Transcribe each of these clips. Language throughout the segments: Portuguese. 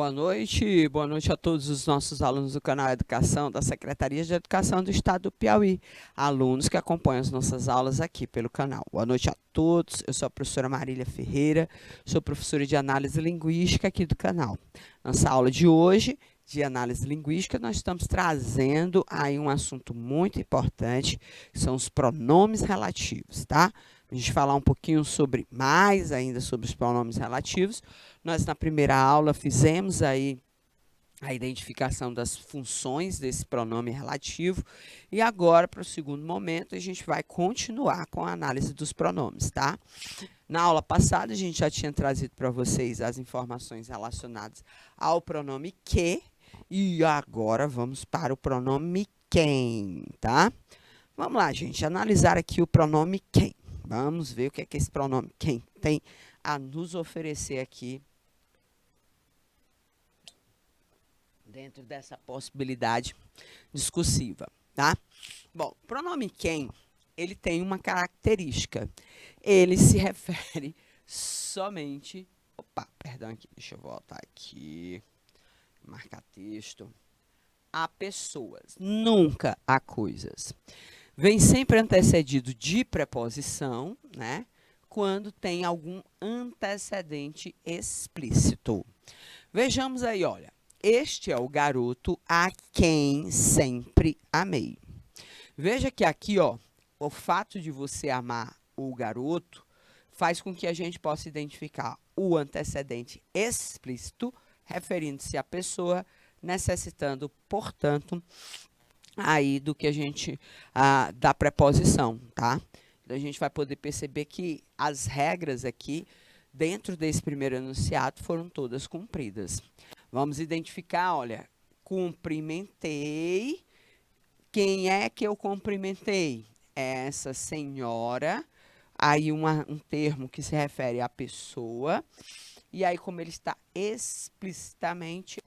Boa noite a todos os nossos alunos do canal Educação, da Secretaria de Educação do Estado do Piauí, alunos que acompanham as nossas aulas aqui pelo canal. Boa noite a todos, eu sou a professora Marília Ferreira, sou professora de Análise Linguística aqui do canal. Nossa aula de hoje, de Análise Linguística, nós estamos trazendo aí um assunto muito importante, que são os pronomes relativos, tá? A gente falar um pouquinho mais ainda sobre os pronomes relativos. Nós, na primeira aula, fizemos aí a identificação das funções desse pronome relativo. E agora, para o segundo momento, a gente vai continuar com a análise dos pronomes, tá? Na aula passada, a gente já tinha trazido para vocês as informações relacionadas ao pronome que. E agora, vamos para o pronome quem, tá? Vamos lá, gente, analisar aqui o pronome quem. Vamos ver o que é que esse pronome quem tem a nos oferecer aqui dentro dessa possibilidade discursiva, tá? Bom, o pronome quem, ele tem uma característica. Ele se refere somente... Opa, perdão aqui, deixa eu voltar aqui. Marcar texto. A pessoas, nunca a coisas. Vem sempre antecedido de preposição, né? Quando tem algum antecedente explícito. Vejamos aí, olha. Este é o garoto a quem sempre amei. Veja que aqui, ó, o fato de você amar o garoto faz com que a gente possa identificar o antecedente explícito, referindo-se à pessoa, necessitando, portanto, aí do que a gente, da preposição, tá? Então, a gente vai poder perceber que as regras aqui, dentro desse primeiro enunciado, foram todas cumpridas. Vamos identificar, olha, cumprimentei. Quem é que eu cumprimentei? Essa senhora. Aí um termo que se refere à pessoa. E aí, como ele está explicitamente,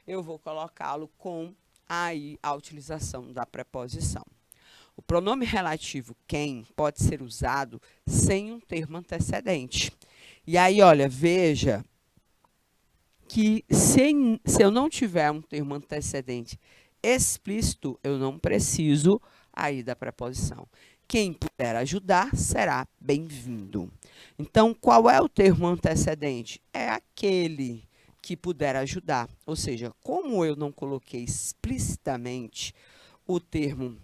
eu vou colocá-lo com aí a utilização da preposição. O pronome relativo quem pode ser usado sem um termo antecedente. E aí, olha, veja que se eu não tiver um termo antecedente explícito, eu não preciso aí da preposição. Quem puder ajudar será bem-vindo. Então, qual é o termo antecedente? É aquele que puder ajudar. Ou seja, como eu não coloquei explicitamente o termo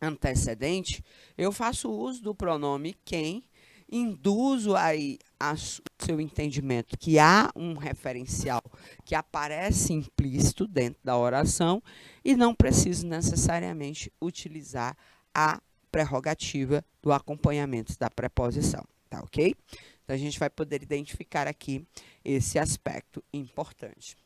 antecedente, eu faço uso do pronome quem, induzo aí o seu entendimento que há um referencial que aparece implícito dentro da oração e não preciso necessariamente utilizar a prerrogativa do acompanhamento da preposição, tá ok? Então, a gente vai poder identificar aqui esse aspecto importante.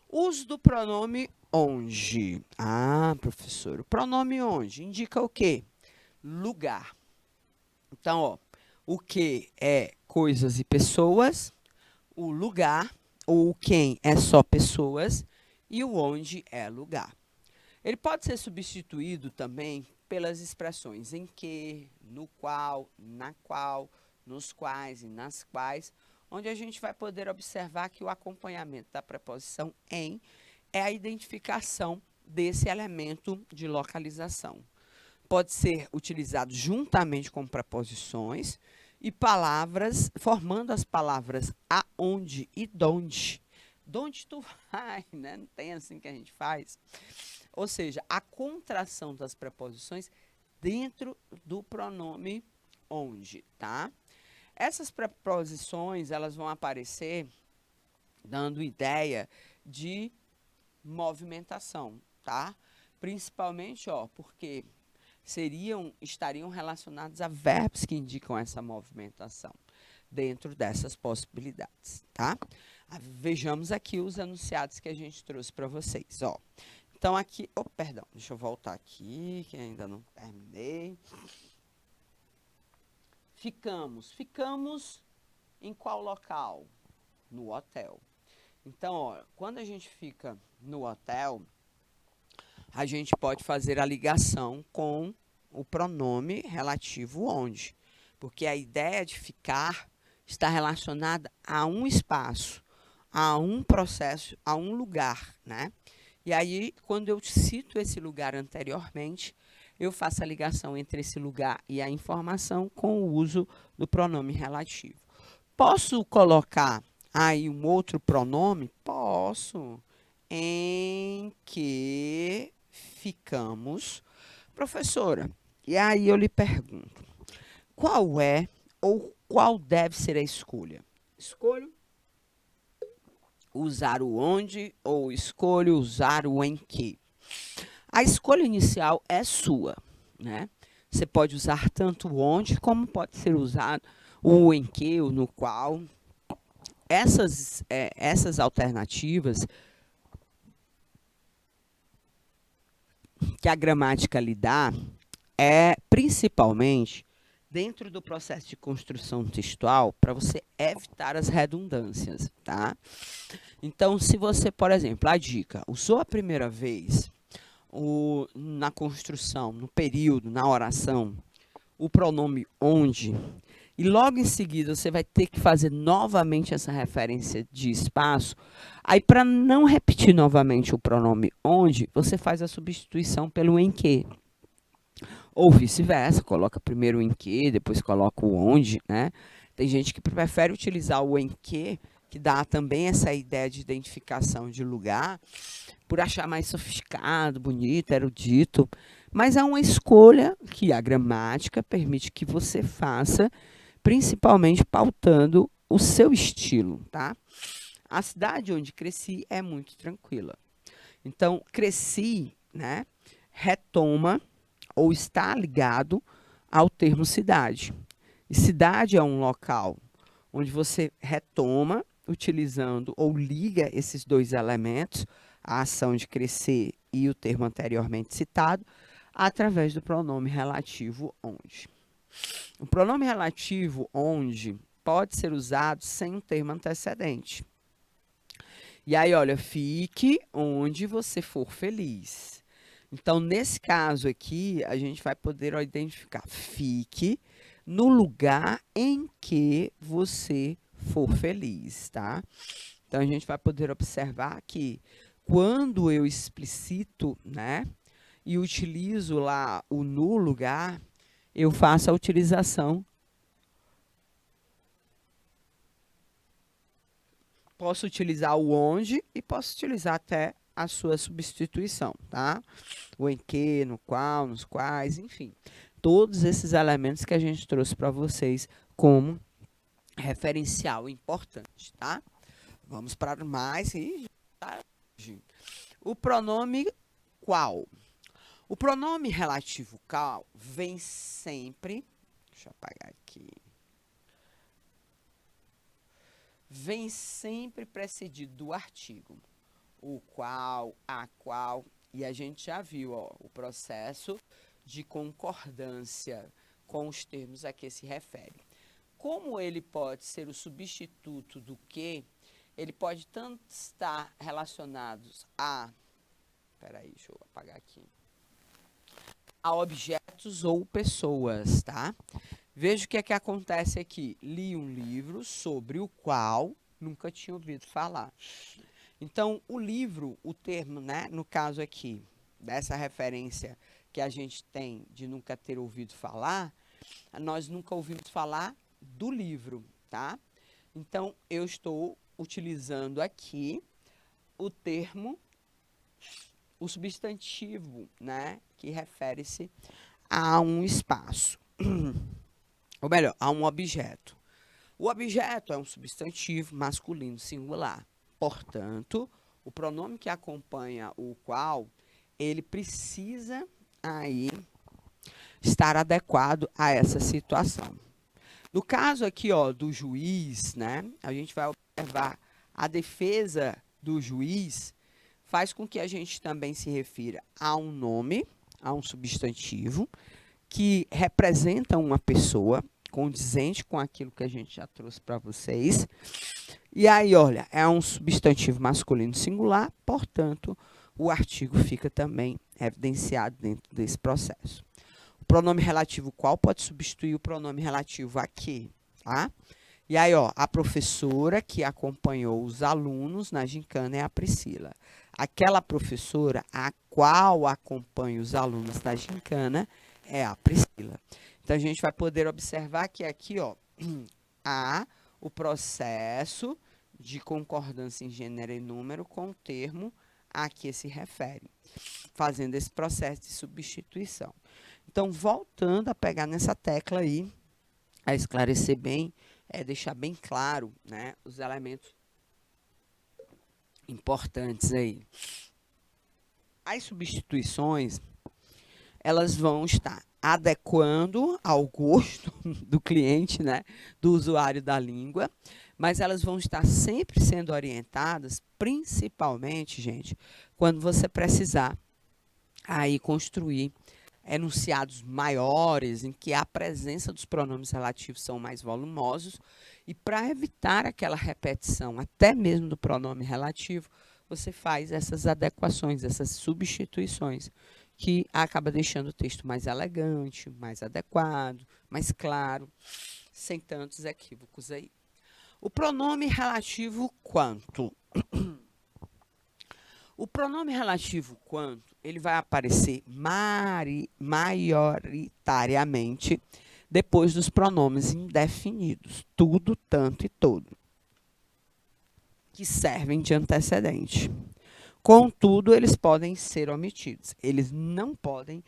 Uso do pronome onde. Ah, professor, o pronome onde indica o quê? Lugar. Então, ó, o que é coisas e pessoas, o lugar, ou o quem é só pessoas, e o onde é lugar. Ele pode ser substituído também pelas expressões em que, no qual, na qual, nos quais e nas quais, onde a gente vai poder observar que o acompanhamento da preposição em é a identificação desse elemento de localização. Pode ser utilizado juntamente com preposições e palavras, formando as palavras aonde e donde. Donde tu vai, né? Não tem assim que a gente faz. Ou seja, a contração das preposições dentro do pronome onde, tá? Essas preposições, elas vão aparecer dando ideia de movimentação, tá? Principalmente, ó, porque estariam relacionados a verbos que indicam essa movimentação dentro dessas possibilidades, tá? Vejamos aqui os enunciados que a gente trouxe para vocês, ó. Então, aqui... Oh, perdão, deixa eu voltar aqui, que ainda não terminei. Ficamos em qual local? No hotel. Então, ó, quando a gente fica no hotel, a gente pode fazer a ligação com o pronome relativo onde. Porque a ideia de ficar está relacionada a um espaço, a um processo, a um lugar, né? E aí, quando eu cito esse lugar anteriormente, eu faço a ligação entre esse lugar e a informação com o uso do pronome relativo. Posso colocar aí um outro pronome? Posso. Em que ficamos. Professora, e aí eu lhe pergunto, qual é ou qual deve ser a escolha? Escolho usar o onde ou escolho usar o em que? A escolha inicial é sua, né? Você pode usar tanto o onde como pode ser usado o em que, o no qual. Essas alternativas que a gramática lhe dá é principalmente dentro do processo de construção textual para você evitar as redundâncias, tá? Então, se você, por exemplo, a dica, usou a primeira vez na construção, no período, na oração, o pronome onde, e logo em seguida você vai ter que fazer novamente essa referência de espaço, aí para não repetir novamente o pronome onde, você faz a substituição pelo em que. Ou vice-versa, coloca primeiro o em que, depois coloca o onde, né? Tem gente que prefere utilizar o em que dá também essa ideia de identificação de lugar, por achar mais sofisticado, bonito, erudito, mas é uma escolha que a gramática permite que você faça, principalmente pautando o seu estilo, tá? A cidade onde cresci é muito tranquila. Então, cresci, né, retoma ou está ligado ao termo cidade. E cidade é um local onde você retoma, utilizando ou liga esses dois elementos, a ação de crescer e o termo anteriormente citado, através do pronome relativo onde. O pronome relativo onde pode ser usado sem um termo antecedente. E aí, olha, fique onde você for feliz. Então, nesse caso aqui, a gente vai poder identificar. Fique no lugar em que você for feliz, tá? Então, a gente vai poder observar que quando eu explicito, né, e utilizo lá o no lugar, eu faço a utilização. Posso utilizar o onde e posso utilizar até a sua substituição, tá? O em que, no qual, nos quais, enfim. Todos esses elementos que a gente trouxe para vocês como referencial importante, tá? Vamos para mais. O pronome qual. O pronome relativo qual vem sempre... Deixa eu apagar aqui. Vem sempre precedido do artigo. O qual, a qual, e a gente já viu ó, o processo de concordância com os termos a que se refere. Como ele pode ser o substituto do que, ele pode tanto estar relacionado a... Peraí, deixa eu apagar aqui. A objetos ou pessoas, tá? Veja o que é que acontece aqui. Li um livro sobre o qual nunca tinha ouvido falar. Então, o livro, o termo, né, no caso aqui, dessa referência que a gente tem de nunca ter ouvido falar, nós nunca ouvimos falar do livro, tá? Então, eu estou utilizando aqui o termo, o substantivo, né, que refere-se a um espaço. Ou melhor, a um objeto. O objeto é um substantivo masculino singular. Portanto, o pronome que acompanha o qual, ele precisa aí estar adequado a essa situação. No caso aqui, ó, do juiz, né, a gente vai observar a defesa do juiz faz com que a gente também se refira a um nome, a um substantivo, que representa uma pessoa, condizente com aquilo que a gente já trouxe para vocês. E aí, olha, é um substantivo masculino singular, portanto, o artigo fica também evidenciado dentro desse processo. O pronome relativo qual pode substituir o pronome relativo a que, tá? E aí, ó, a professora que acompanhou os alunos na gincana é a Priscila. Aquela professora a qual acompanha os alunos da gincana é a Priscila. Então, a gente vai poder observar que aqui, ó, há o processo de concordância em gênero e número com o termo a que se refere, fazendo esse processo de substituição. Então, voltando a pegar nessa tecla aí, a esclarecer bem, deixar bem claro, né, os elementos importantes aí. As substituições, elas vão estar adequando ao gosto do cliente, né, do usuário da língua, mas elas vão estar sempre sendo orientadas, principalmente, gente, quando você precisar aí construir enunciados maiores, em que a presença dos pronomes relativos são mais volumosos, e para evitar aquela repetição, até mesmo do pronome relativo, você faz essas adequações, essas substituições, que acaba deixando o texto mais elegante, mais adequado, mais claro, sem tantos equívocos aí. O pronome relativo quanto. O pronome relativo quanto, ele vai aparecer maioritariamente depois dos pronomes indefinidos, tudo, tanto e todo, que servem de antecedente. Contudo, eles podem ser omitidos. Eles não podem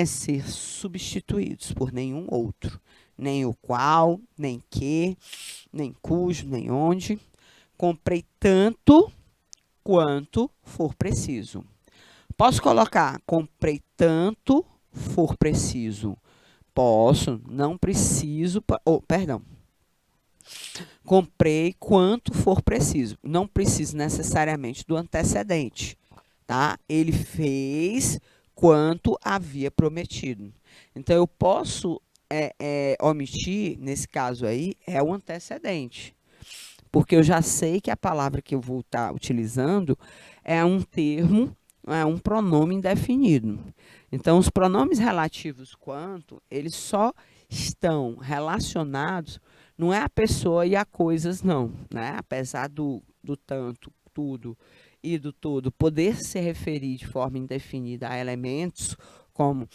ser substituídos por nenhum outro. Nem o qual, nem que, nem cujo, nem onde. Comprei tanto quanto for preciso. Posso colocar comprei tanto for preciso. Posso, não preciso, perdão. Comprei quanto for preciso. Não preciso necessariamente do antecedente, tá? Ele fez quanto havia prometido. Então, eu posso omitir, nesse caso aí, é o antecedente. Porque eu já sei que a palavra que eu vou estar utilizando é um termo, é um pronome indefinido. Então, os pronomes relativos quanto, eles só estão relacionados, não é a pessoa e a coisas, não, né? Apesar do tanto, tudo e do todo poder se referir de forma indefinida a elementos como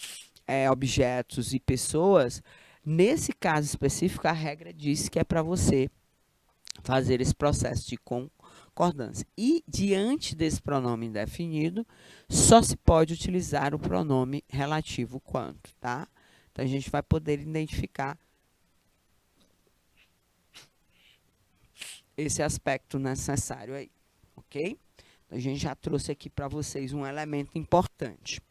objetos e pessoas, nesse caso específico, a regra diz que é para você fazer esse processo de concordância. E, diante desse pronome indefinido, só se pode utilizar o pronome relativo quanto, tá? Então, a gente vai poder identificar esse aspecto necessário aí, ok? Então, a gente já trouxe aqui para vocês um elemento importante.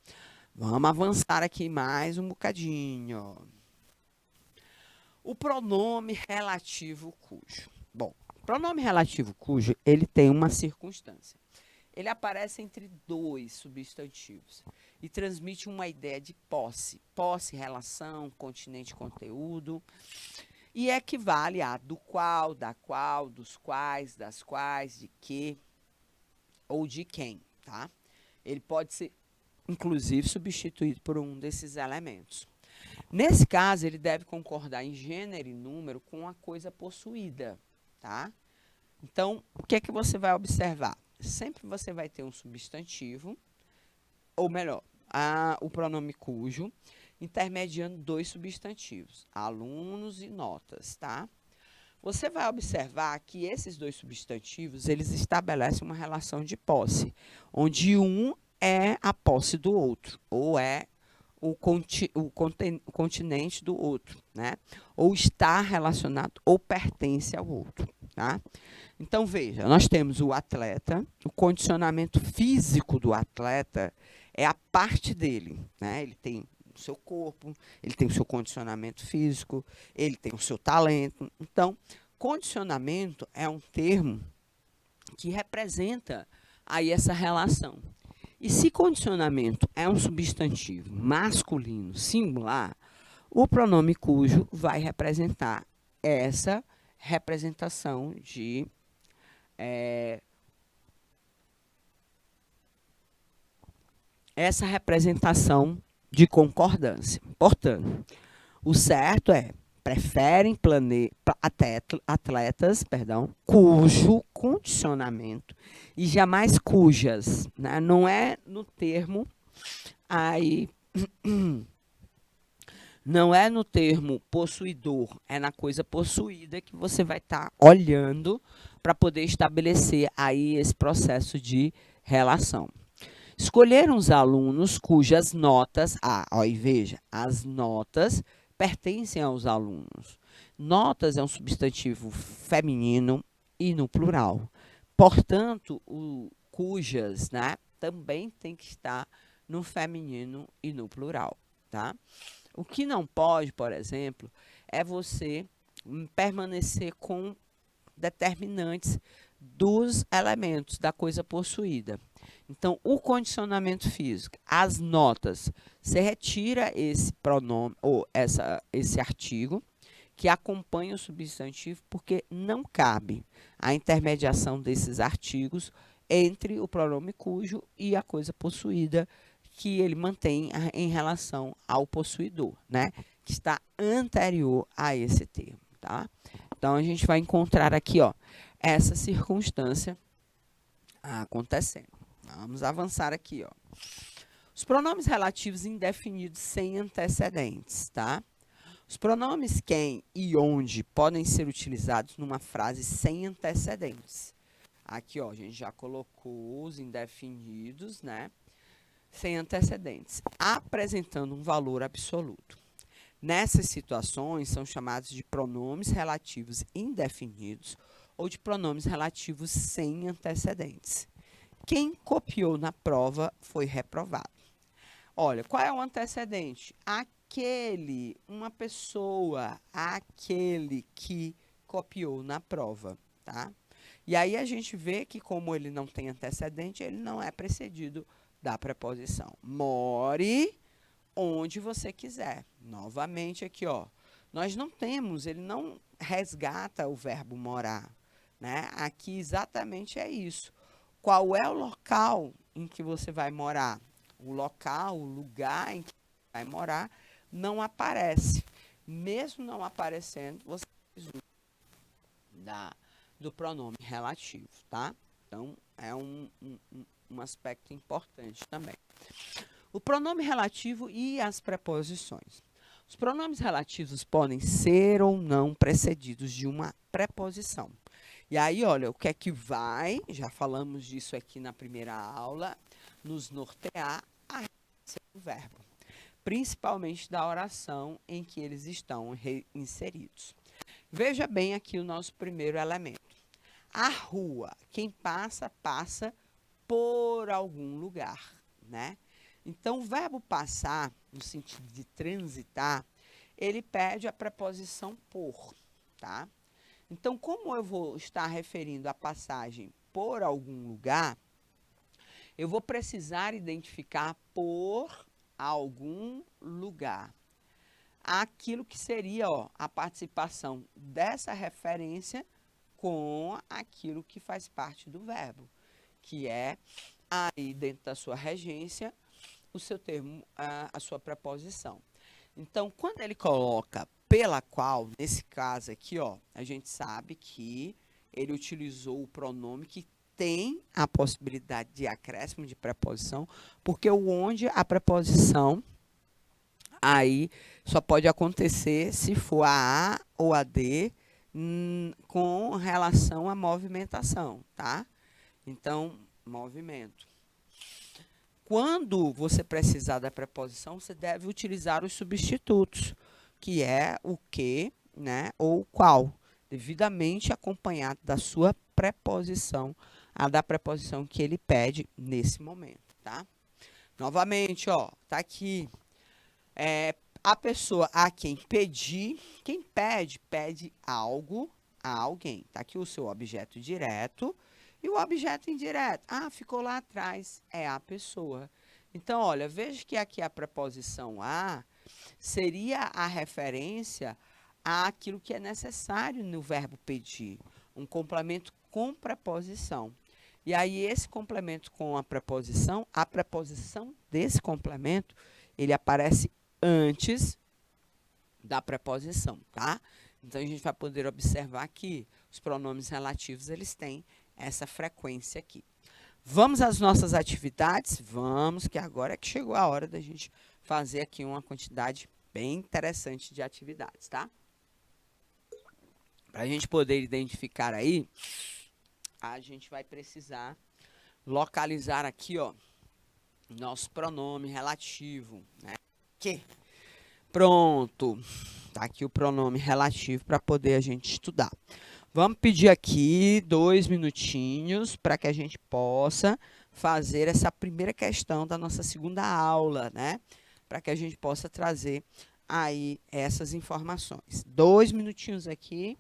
Vamos avançar aqui mais um bocadinho. O pronome relativo cujo. Bom, o pronome relativo cujo, ele tem uma circunstância. Ele aparece entre dois substantivos e transmite uma ideia de posse. Posse, relação, continente, conteúdo. E equivale a do qual, da qual, dos quais, das quais, de que ou de quem, tá? Ele pode ser, inclusive, substituído por um desses elementos. Nesse caso, ele deve concordar em gênero e número com a coisa possuída, tá? Então, o que é que você vai observar? Sempre você vai ter um substantivo, ou melhor, o pronome cujo, intermediando dois substantivos, alunos e notas, tá? Você vai observar que esses dois substantivos, eles estabelecem uma relação de posse, onde um é a posse do outro, ou é o continente do outro, né? Ou está relacionado ou pertence ao outro, tá? Então, veja, nós temos o atleta, o condicionamento físico do atleta é a parte dele, né? Ele tem o seu corpo, ele tem o seu condicionamento físico, ele tem o seu talento. Então, condicionamento é um termo que representa aí essa relação. E se condicionamento é um substantivo masculino singular, o pronome cujo vai representar essa representação de concordância. Portanto, o certo é preferem atletas, cujo condicionamento, e jamais cujas, né? Não é no termo aí, não é no termo possuidor, é na coisa possuída que você vai estar olhando para poder estabelecer aí esse processo de relação. Escolheram os alunos cujas notas, e veja, as notas pertencem aos alunos. Notas é um substantivo feminino e no plural. Portanto, o cujas, né, também tem que estar no feminino e no plural, tá? O que não pode, por exemplo, é você permanecer com determinantes dos elementos da coisa possuída. Então, o condicionamento físico, as notas, você retira esse pronome ou esse artigo que acompanha o substantivo, porque não cabe a intermediação desses artigos entre o pronome cujo e a coisa possuída que ele mantém em relação ao possuidor, né? Que está anterior a esse termo, tá? Então, a gente vai encontrar aqui, ó, essa circunstância acontecendo. Vamos avançar aqui, ó. Os pronomes relativos indefinidos sem antecedentes, tá? Os pronomes quem e onde podem ser utilizados numa frase sem antecedentes. Aqui, ó, a gente já colocou os indefinidos, né? Sem antecedentes, apresentando um valor absoluto. Nessas situações, são chamados de pronomes relativos indefinidos ou de pronomes relativos sem antecedentes. Quem copiou na prova foi reprovado. Olha, qual é o antecedente? Uma pessoa, aquele que copiou na prova, tá? E aí a gente vê que, como ele não tem antecedente, ele não é precedido da preposição. More onde você quiser. Novamente aqui, ó. Nós não temos, ele não resgata o verbo morar, né? Aqui exatamente é isso. Qual é o local em que você vai morar? O local, o lugar em que você vai morar não aparece. Mesmo não aparecendo, você usa do pronome relativo, tá? Então, é um aspecto importante também. O pronome relativo e as preposições. Os pronomes relativos podem ser ou não precedidos de uma preposição. E aí, olha, o que é que vai, já falamos disso aqui na primeira aula, nos nortear a referência do verbo, principalmente da oração em que eles estão inseridos. Veja bem aqui o nosso primeiro elemento. A rua, quem passa, passa por algum lugar, né? Então, o verbo passar, no sentido de transitar, ele pede a preposição por, tá? Então, como eu vou estar referindo a passagem por algum lugar, eu vou precisar identificar por algum lugar aquilo que seria, ó, a participação dessa referência com aquilo que faz parte do verbo, que é aí dentro da sua regência, o seu termo, a sua preposição. Então, quando ele coloca pela qual, nesse caso aqui, ó, a gente sabe que ele utilizou o pronome que tem a possibilidade de acréscimo de preposição, porque o onde a preposição aí só pode acontecer se for a ou a D com relação à movimentação, tá? Então, movimento. Quando você precisar da preposição, você deve utilizar os substitutos, que é o que, né, ou o qual, devidamente acompanhado da sua preposição, a da preposição que ele pede nesse momento, tá? Novamente, ó, tá aqui. A pessoa a quem pedir, quem pede, pede algo a alguém. Tá aqui o seu objeto direto e o objeto indireto. Ficou lá atrás, é a pessoa. Então, olha, veja que aqui a preposição a seria a referência àquilo que é necessário no verbo pedir, um complemento com preposição. E aí, esse complemento com a preposição desse complemento, ele aparece antes da preposição, tá? Então, a gente vai poder observar que os pronomes relativos, eles têm essa frequência aqui. Vamos às nossas atividades? Vamos, que agora é que chegou a hora da gente fazer aqui uma quantidade bem interessante de atividades, tá? Para a gente poder identificar aí, a gente vai precisar localizar aqui, ó, nosso pronome relativo, né? Que? Pronto. Tá aqui o pronome relativo para poder a gente estudar. Vamos pedir aqui 2 minutinhos para que a gente possa fazer essa primeira questão da nossa segunda aula, né? Para que a gente possa trazer aí essas informações. 2 minutinhos aqui.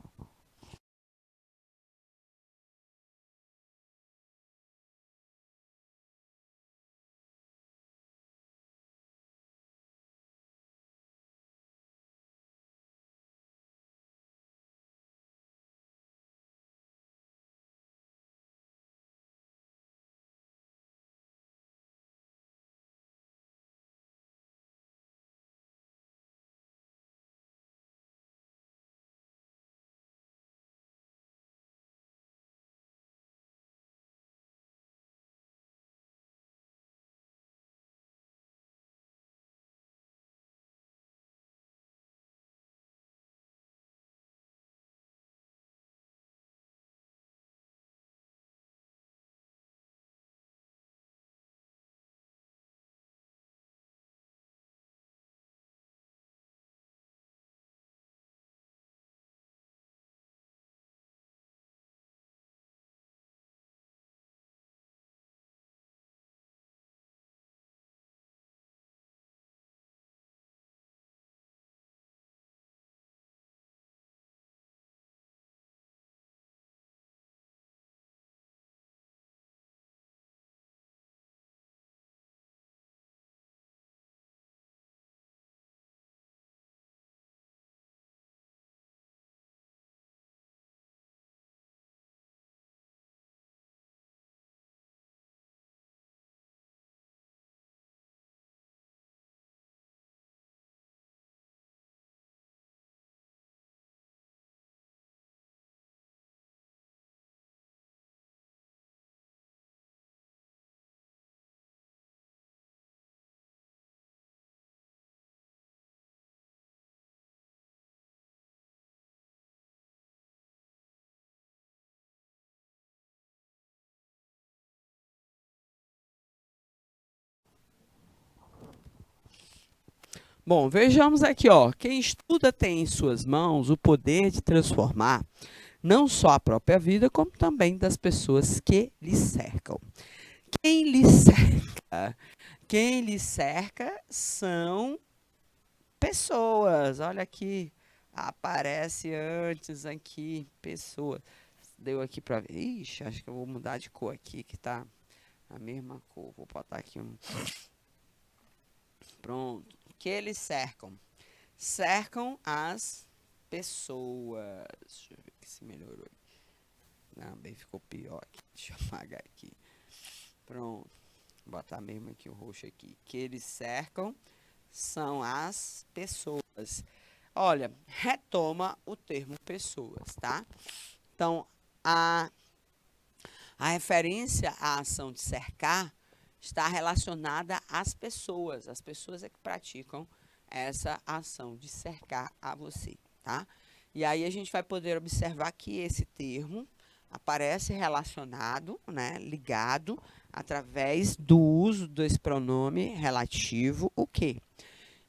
Bom, vejamos aqui, ó. Quem estuda tem em suas mãos o poder de transformar não só a própria vida, como também das pessoas que lhe cercam. Quem lhe cerca? Quem lhe cerca são pessoas. Olha aqui, aparece antes aqui, pessoas. Deu aqui para ver. Ixi, acho que eu vou mudar de cor aqui, que tá a mesma cor. Vou botar aqui um. Pronto. Que eles cercam? Cercam as pessoas. Deixa eu ver se melhorou. Não, bem ficou pior aqui. Deixa eu apagar aqui. Pronto. Vou botar mesmo aqui o roxo aqui. Que eles cercam são as pessoas. Olha, retoma o termo pessoas, tá? Então, a referência à ação de cercar está relacionada às pessoas. As pessoas é que praticam essa ação de cercar a você, tá? E aí a gente vai poder observar que esse termo aparece relacionado, né, ligado através do uso desse pronome relativo, o quê?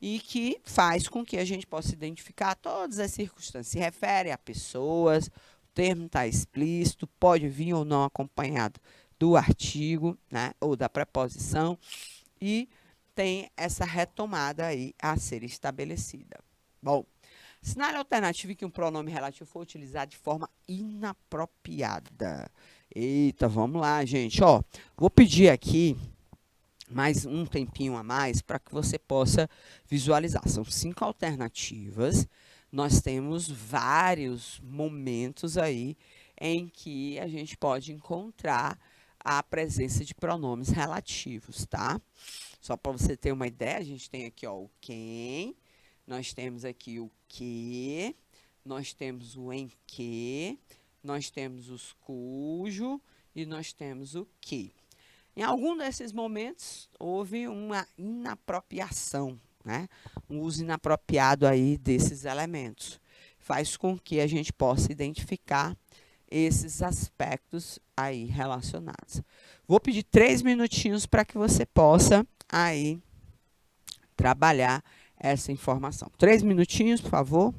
E que faz com que a gente possa identificar todas as circunstâncias. Se refere a pessoas, o termo está explícito, pode vir ou não acompanhado do artigo, né, ou da preposição, e tem essa retomada aí a ser estabelecida. Bom, sinal alternativo em que um pronome relativo for utilizado de forma inapropriada. Eita, vamos lá, gente. Ó, vou pedir aqui mais um tempinho a mais para que você possa visualizar. São 5 alternativas. Nós temos vários momentos aí em que a gente pode encontrar a presença de pronomes relativos, tá? Só para você ter uma ideia, a gente tem aqui, ó, o quem, Nós temos aqui o que, nós temos o em que, nós temos os cujo e nós temos o que. Em algum desses momentos, houve uma inapropriação, né? Um uso inapropriado aí desses elementos. Faz com que a gente possa identificar esses aspectos aí relacionados. Vou pedir 3 minutinhos para que você possa aí trabalhar essa informação. 3 minutinhos, por favor.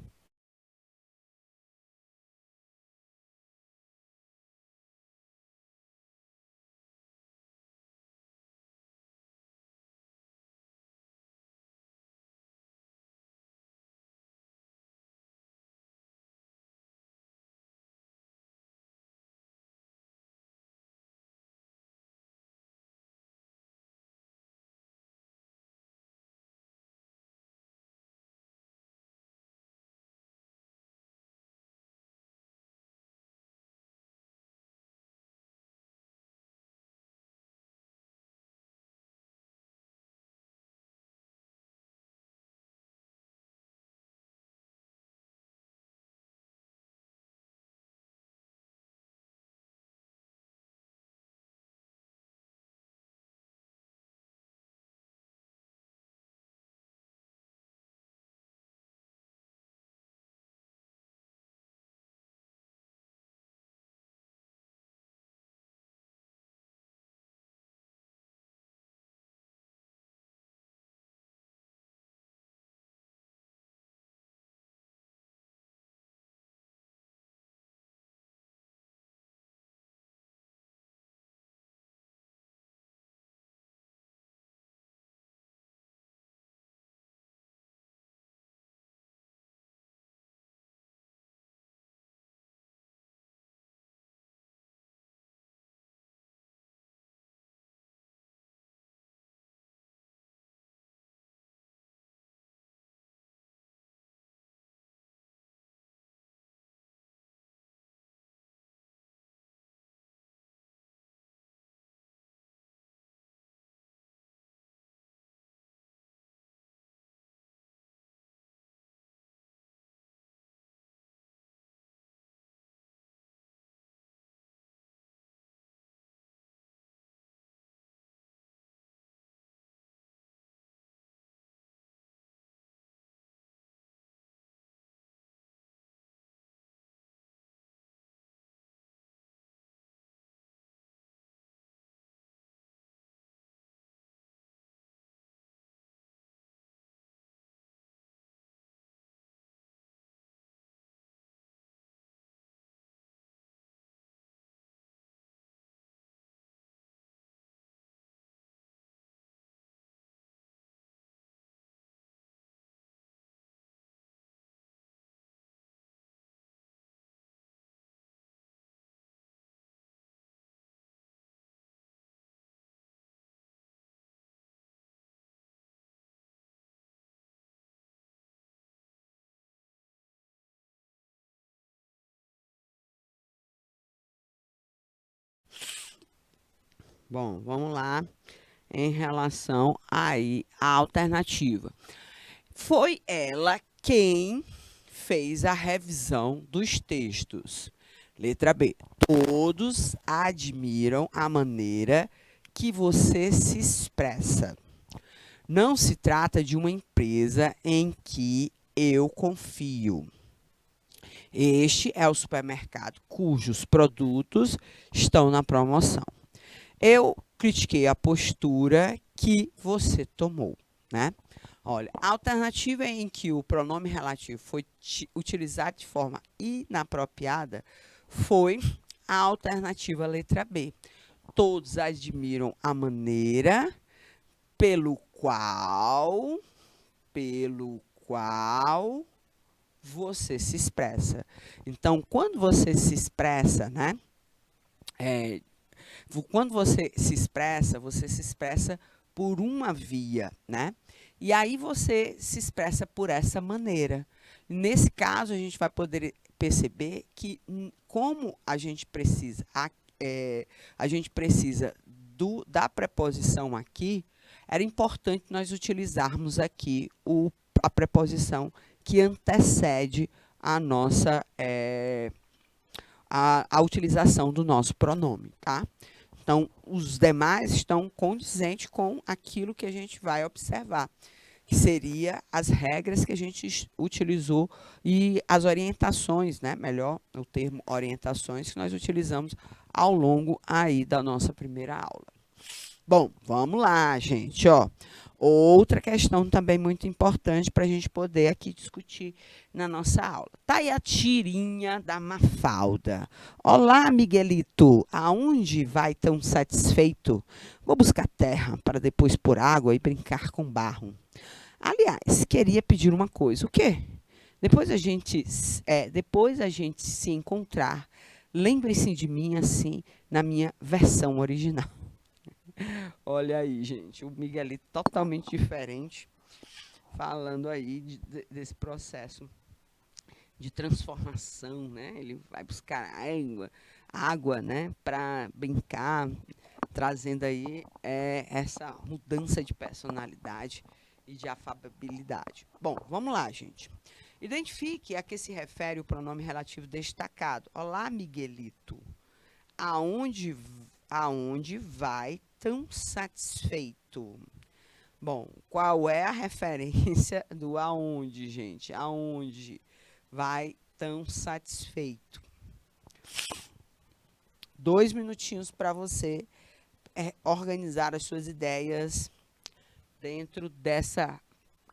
Bom, vamos lá em relação aí à alternativa. Foi ela quem fez a revisão dos textos. Letra B. Todos admiram a maneira que você se expressa. Não se trata de uma empresa em que eu confio. Este é o supermercado cujos produtos estão na promoção. Eu critiquei a postura que você tomou, né? Olha, a alternativa em que o pronome relativo foi utilizado de forma inapropriada foi a alternativa letra B. Todos admiram a maneira pelo qual você se expressa. Então, quando você se expressa, né? Quando você se expressa por uma via, né? E aí você se expressa por essa maneira. Nesse caso, a gente vai poder perceber que, como a gente precisa, da preposição aqui, era importante nós utilizarmos aqui a preposição que antecede a nossa a utilização do nosso pronome, tá? Então, os demais estão condizentes com aquilo que a gente vai observar, que seria as regras que a gente utilizou e as orientações, né? Melhor, o termo orientações que nós utilizamos ao longo aí da nossa primeira aula. Bom, vamos lá, gente, ó. Outra questão também muito importante para a gente poder aqui discutir na nossa aula. Tá aí a tirinha da Mafalda. Olá, Miguelito, aonde vai tão satisfeito? Vou buscar terra para depois pôr água e brincar com barro. Aliás, queria pedir uma coisa. O quê? Depois a gente se encontrar, lembre-se de mim assim, na minha versão original. Olha aí, gente, o Miguelito totalmente diferente, falando aí desse processo de transformação, né? Ele vai buscar água, né, para brincar, trazendo aí essa mudança de personalidade e de afabilidade. Bom, vamos lá, gente. Identifique a que se refere o pronome relativo destacado. Olá, Miguelito. Aonde vai tão satisfeito? Bom, qual é a referência do aonde, gente? Aonde vai tão satisfeito? 2 minutinhos para você organizar as suas ideias dentro dessa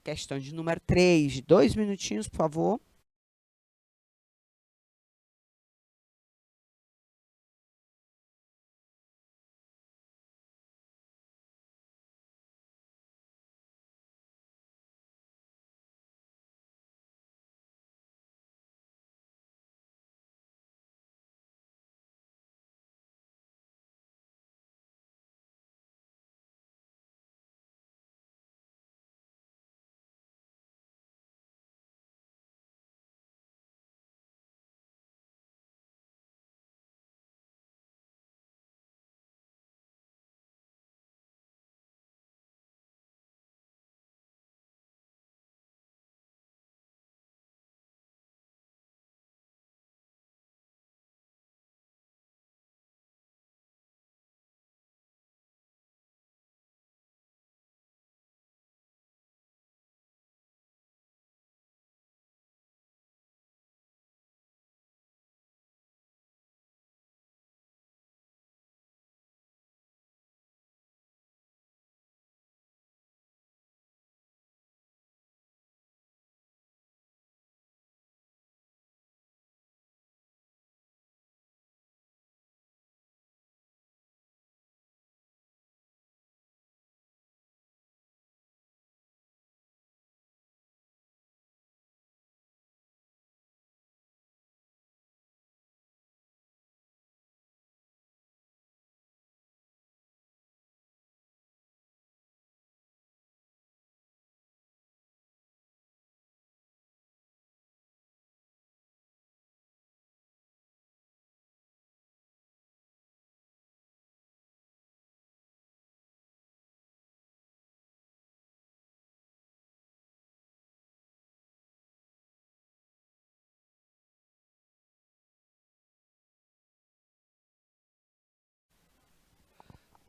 questão de número 3. 2 minutinhos, por favor.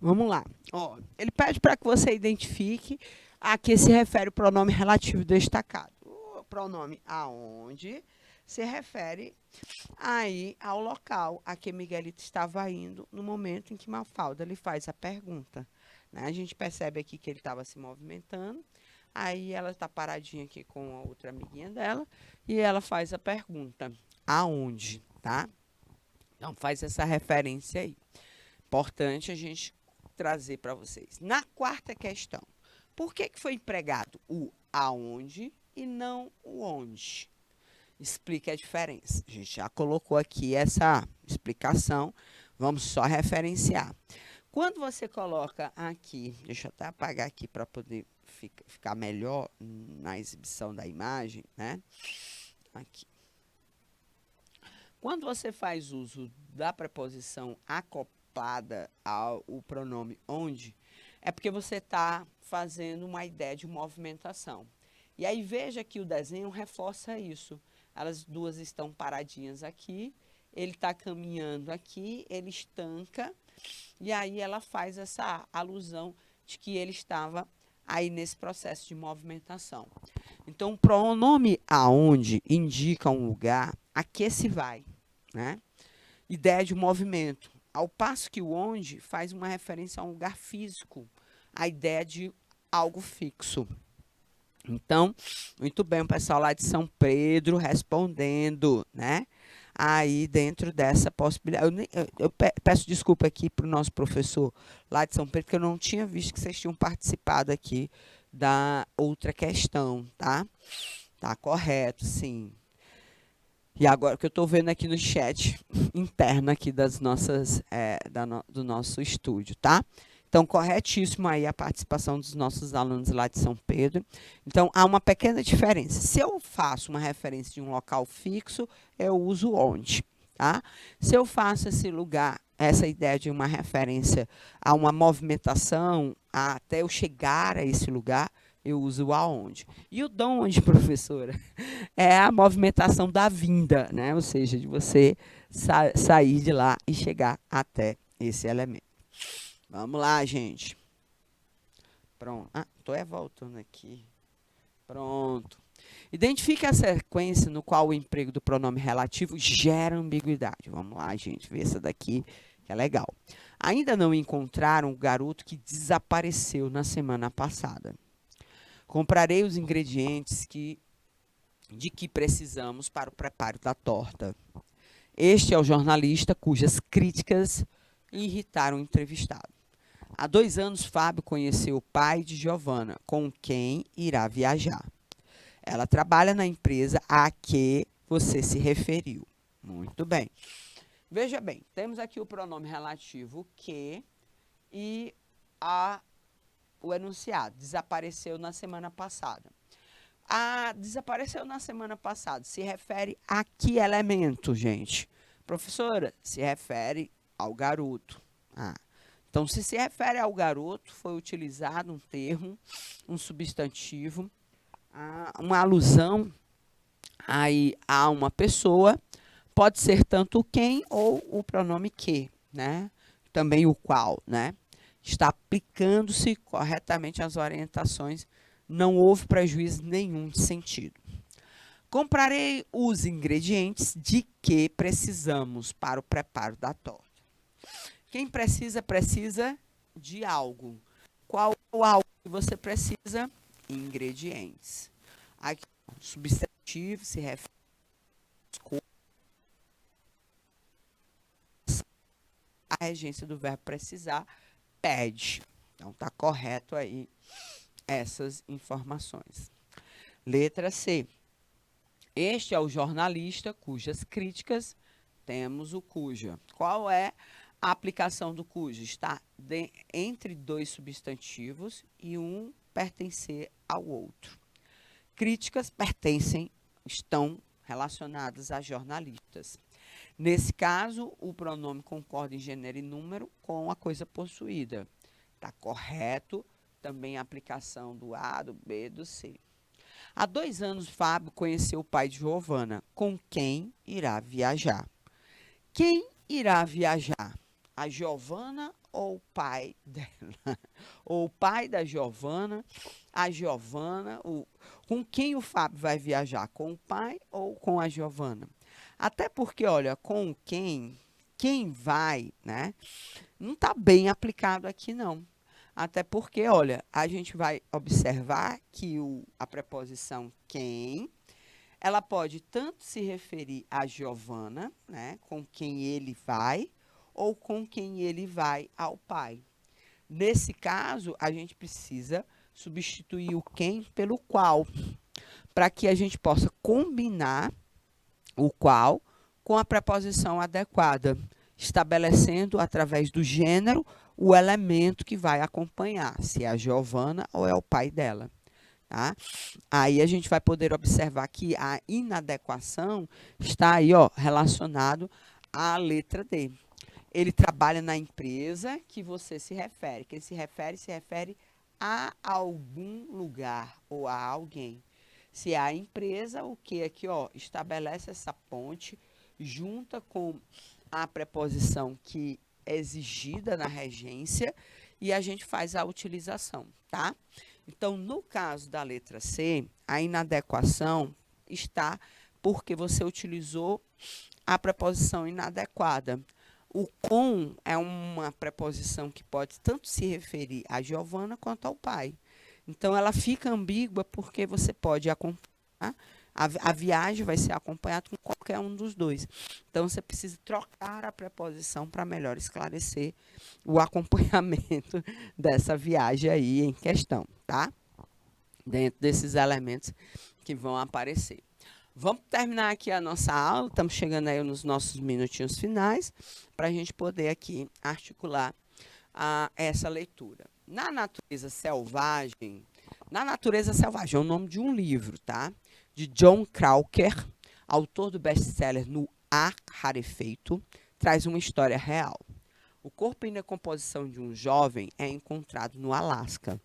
Vamos lá. Ó, ele pede para que você identifique a que se refere o pronome relativo destacado. O pronome aonde se refere aí ao local a que Miguelito estava indo no momento em que Mafalda lhe faz a pergunta, né? A gente percebe aqui que ele estava se movimentando, aí ela está paradinha aqui com a outra amiguinha dela e ela faz a pergunta, aonde, tá? Então, faz essa referência aí. Importante a gente trazer para vocês. Na quarta questão, por que foi empregado o aonde e não o onde? Explique a diferença. A gente já colocou aqui essa explicação, vamos só referenciar. Quando você coloca aqui, deixa eu até apagar aqui para poder ficar melhor na exibição da imagem, né? Aqui. Quando você faz uso da preposição acoplada ao pronome onde, é porque você está fazendo uma ideia de movimentação. E aí veja que o desenho reforça isso. Elas duas estão paradinhas aqui, ele está caminhando aqui, ele estanca, e aí ela faz essa alusão de que ele estava aí nesse processo de movimentação. Então, o pronome aonde indica um lugar a que se vai, né? Ideia de movimento. Ao passo que o onde faz uma referência a um lugar físico, a ideia de algo fixo. Então, muito bem, o pessoal lá de São Pedro respondendo, né? Aí, dentro dessa possibilidade. Eu peço desculpa aqui para o nosso professor lá de São Pedro, porque eu não tinha visto que vocês tinham participado aqui da outra questão, tá? Tá correto, sim. E agora que eu estou vendo aqui no chat interno aqui das nossas, do nosso estúdio, tá? Então, corretíssimo aí a participação dos nossos alunos lá de São Pedro. Então, há uma pequena diferença. Se eu faço uma referência de um local fixo, eu uso onde, tá? Se eu faço esse lugar, essa ideia de uma referência a uma movimentação, até eu chegar a esse lugar, eu uso o aonde. E o donde, professora, é a movimentação da vinda, né? Ou seja, de você sair de lá e chegar até esse elemento. Vamos lá, gente. Pronto. Ah, estou voltando aqui. Pronto. Identifique a sequência no qual o emprego do pronome relativo gera ambiguidade. Vamos lá, gente. Ver essa daqui, que é legal. Ainda não encontraram o garoto que desapareceu na semana passada. Comprarei os ingredientes de que precisamos para o preparo da torta. Este é o jornalista cujas críticas irritaram o entrevistado. Há 2 anos, Fábio conheceu o pai de Giovana, com quem irá viajar. Ela trabalha na empresa a que você se referiu. Muito bem. Veja bem, temos aqui o pronome relativo que e o enunciado. Desapareceu na semana passada. Desapareceu na semana passada. Se refere a que elemento, gente? Professora, se refere ao garoto. Então, se refere ao garoto, foi utilizado um termo, um substantivo, uma alusão aí a uma pessoa, pode ser tanto o quem ou o pronome que, né? Também o qual, né? Está aplicando-se corretamente as orientações, não houve prejuízo nenhum de sentido. Comprarei os ingredientes de que precisamos para o preparo da torta. Quem precisa, precisa de algo. Qual o algo que você precisa? Ingredientes. Aqui, substantivo se refere à regência do verbo precisar, pede. Então, está correto aí essas informações. Letra C. Este é o jornalista cujas críticas temos o cuja. Qual é a aplicação do cujo? Está entre 2 substantivos e um pertencer ao outro. Críticas estão relacionadas a jornalistas. Nesse caso, o pronome concorda em gênero e número com a coisa possuída. Está correto também a aplicação do A, do B, do C. Há 2 anos, Fábio conheceu o pai de Giovana, com quem irá viajar. Quem irá viajar? A Giovana ou o pai dela? Ou o pai da Giovana, a Giovana, com quem o Fábio vai viajar? Com o pai ou com a Giovana? Até porque, olha, com quem vai, né? Não está bem aplicado aqui, não. Até porque, olha, a gente vai observar que a preposição quem, ela pode tanto se referir a Giovana, né, com quem ele vai, ou com quem ele vai ao pai. Nesse caso, a gente precisa substituir o quem pelo qual, para que a gente possa combinar o qual com a preposição adequada, estabelecendo através do gênero o elemento que vai acompanhar, se é a Giovana ou é o pai dela. Tá? Aí a gente vai poder observar que a inadequação está aí, ó, relacionado à letra D. Ele trabalha na empresa que você se refere. Quem se refere a algum lugar ou a alguém. Se é a empresa, o que aqui, ó, estabelece essa ponte, junta com a preposição que é exigida na regência e a gente faz a utilização, tá? Então, no caso da letra C, a inadequação está porque você utilizou a preposição inadequada. O com é uma preposição que pode tanto se referir a Giovana quanto ao pai. Então, ela fica ambígua porque você pode acompanhar, a viagem vai ser acompanhada com qualquer um dos dois. Então, você precisa trocar a preposição para melhor esclarecer o acompanhamento dessa viagem aí em questão, tá? Dentro desses elementos que vão aparecer. Vamos terminar aqui a nossa aula, estamos chegando aí nos nossos minutinhos finais, para a gente poder aqui articular essa leitura. Na Natureza Selvagem é o nome de um livro, tá? De John Krakauer, autor do best-seller No Ar Rarefeito, traz uma história real. O corpo em decomposição de um jovem é encontrado no Alasca.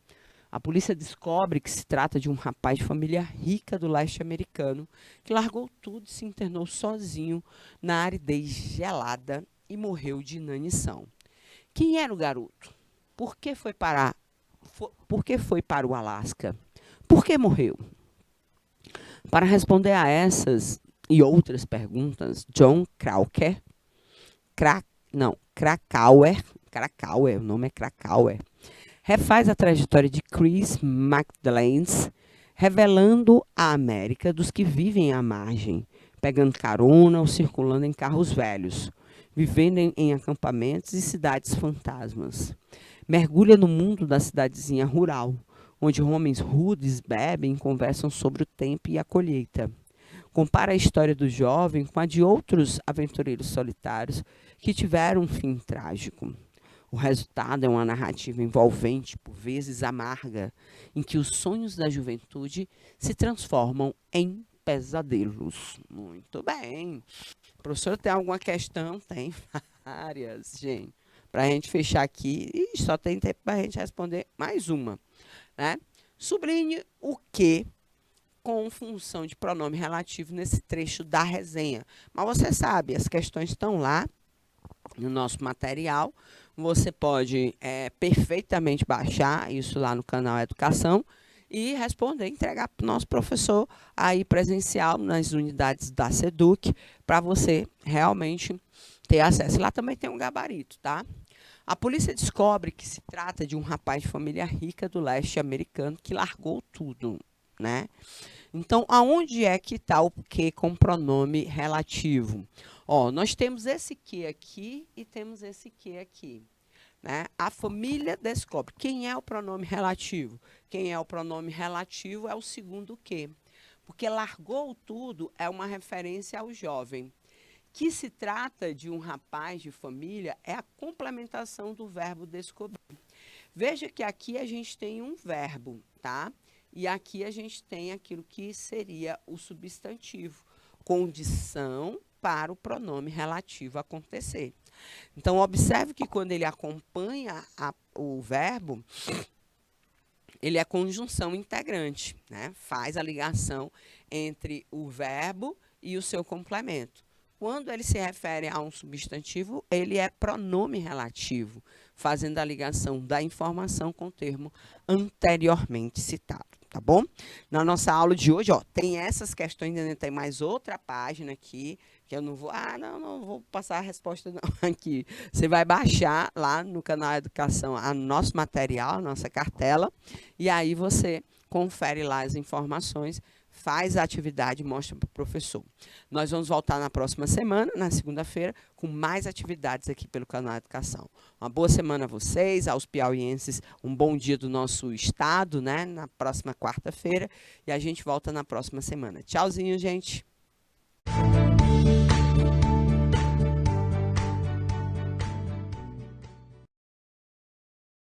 A polícia descobre que se trata de um rapaz de família rica do leste americano que largou tudo e se internou sozinho na aridez gelada e morreu de inanição. Quem era o garoto? Por que foi para o Alasca? Por que morreu? Para responder a essas e outras perguntas, John Krakauer, o nome é Krakauer, refaz a trajetória de Chris McDaniels, revelando a América dos que vivem à margem, pegando carona ou circulando em carros velhos, vivendo em acampamentos e cidades fantasmas. Mergulha no mundo da cidadezinha rural, onde homens rudes bebem e conversam sobre o tempo e a colheita. Compara a história do jovem com a de outros aventureiros solitários que tiveram um fim trágico. O resultado é uma narrativa envolvente, por vezes amarga, em que os sonhos da juventude se transformam em pesadelos. Muito bem. Professor, tem alguma questão? Tem várias, gente. Para a gente fechar aqui, e só tem tempo para a gente responder mais uma, né? Sublinhe o que com função de pronome relativo nesse trecho da resenha. Mas você sabe, as questões estão lá no nosso material. Você pode perfeitamente baixar isso lá no canal Educação e responder, entregar para o nosso professor aí presencial nas unidades da SEDUC, para você realmente ter acesso. Lá também tem um gabarito, tá? A polícia descobre que se trata de um rapaz de família rica do leste americano que largou tudo, né? Então, aonde é que está o que com pronome relativo? Ó, nós temos esse que aqui e temos esse que aqui, né? A família descobre. Quem é o pronome relativo? Quem é o pronome relativo é o segundo que. Porque largou tudo é uma referência ao jovem. Que se trata de um rapaz de família é a complementação do verbo descobrir. Veja que aqui a gente tem um verbo, tá? E aqui a gente tem aquilo que seria o substantivo, condição para o pronome relativo acontecer. Então, observe que quando ele acompanha o verbo, ele é conjunção integrante, né? Faz a ligação entre o verbo e o seu complemento. Quando ele se refere a um substantivo, ele é pronome relativo, fazendo a ligação da informação com o termo anteriormente citado, tá bom? Na nossa aula de hoje, ó, tem essas questões, ainda tem mais outra página aqui, que eu não vou, não vou passar a resposta não aqui. Você vai baixar lá no canal Educação o nosso material, a nossa cartela, e aí você confere lá as informações, faz a atividade e mostra para o professor. Nós vamos voltar na próxima semana, na segunda-feira, com mais atividades aqui pelo canal Educação. Uma boa semana a vocês, aos piauienses, um bom dia do nosso estado, né? Na próxima quarta-feira, e a gente volta na próxima semana. Tchauzinho, gente!